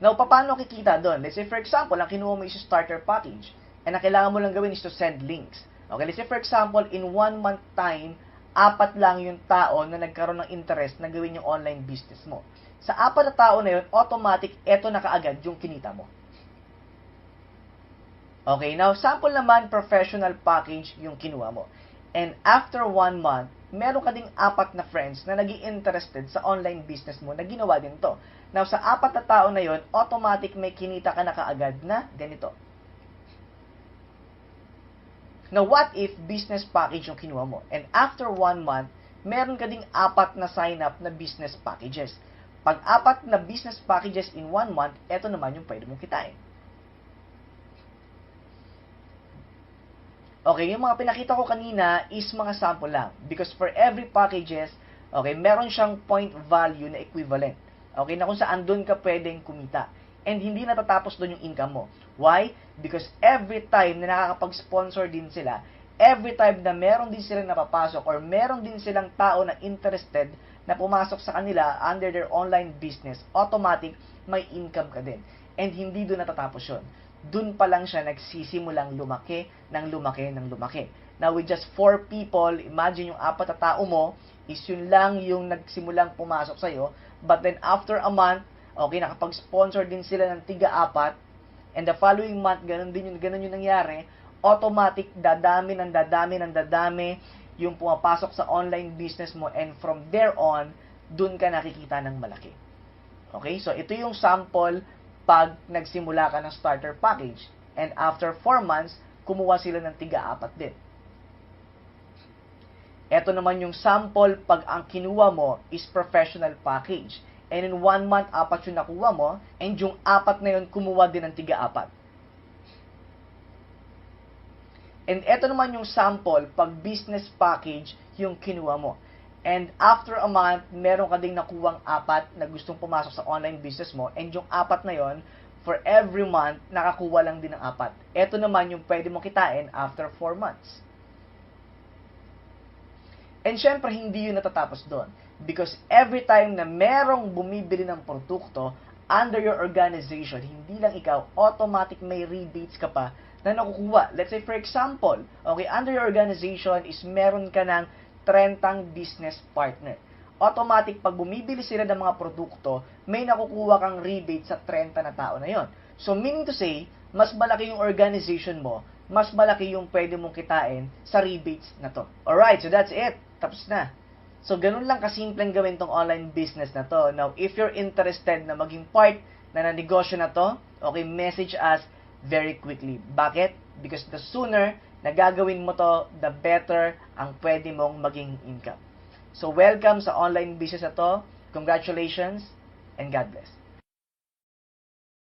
Now, paano kikita doon? Let's say, for example, ang kinuha mo is starter package, and ang kailangan mo lang gawin is to send links. Okay, let's say, for example, in 1 month time, 4 lang yung tao na nagkaroon ng interest na gawin yung online business mo. Sa 4 na tao na yun, automatic, eto na kaagad yung kinita mo. Okay, now, sample naman, professional package yung kinuha mo. And after 1 month, meron ka ding 4 na friends na naging interested sa online business mo na ginawa din to. Now, sa 4 na tao na yon, automatic may kinita ka na kaagad na ganito. Now, what if business package yung kinuha mo? And after 1 month, meron ka ding 4 na sign up na business packages. Pag 4 na business packages in 1 month, eto naman yung pwede mong kitain. Okay, yung mga pinakita ko kanina is mga sample lang. Because for every packages, okay, meron siyang point value na equivalent. Okay, na kung saan doon ka pwedeng kumita. And hindi natatapos doon yung income mo. Why? Because every time na nakakapag-sponsor din sila, every time na meron din silang napapasok or meron din silang tao na interested na pumasok sa kanila under their online business, automatic may income ka din. And hindi doon natatapos yun. Doon pa lang siya nagsisimulang lumaki, ng lumaki, ng lumaki. Now, with just 4 people, imagine yung 4 na tao mo, is yun lang yung nagsimulang pumasok sa'yo. But then, after a month, okay, nakapag-sponsor din sila ng tiga-4, and the following month, ganun yung nangyari, automatic, dadami yung pumapasok sa online business mo, and from there on, doon ka nakikita ng malaki. Okay, so ito yung sample pag nagsimula ka ng starter package. And after 4 months, kumuha sila ng tiga-4 din. Ito naman yung sample pag ang kinuha mo is professional package. And in 1 month, 4 yung nakuha mo, and yung 4 na yun, kumuha din ng tiga-4. And ito naman yung sample pag business package yung kinuha mo. And after a month, meron ka ding nakuwang 4 na gustong pumasok sa online business mo. And yung 4 na yon, for every month, nakakuha lang din ng 4. Ito naman yung pwede mong kitain after 4 months. And syempre, hindi yun natatapos doon. Because every time na merong bumibili ng produkto under your organization, hindi lang ikaw, automatic may rebates ka pa na nakukuha. Let's say, for example, okay, under your organization is meron ka ng 30 business partner. Automatic, pag bumibili sila ng mga produkto, may nakukuha kang rebate sa 30 na tao na yon. So, meaning to say, mas malaki yung organization mo, mas malaki yung pwede mong kitain sa rebates na to. Alright, so that's it. Tapos na. So, ganun lang kasimpleng gawin tong online business na to. Now, if you're interested na maging part na negosyo na to, okay, message us very quickly. Bakit? Because the sooner na gagawin mo to, the better ang pwede mong maging income. So, welcome sa online business na to. Congratulations, and God bless.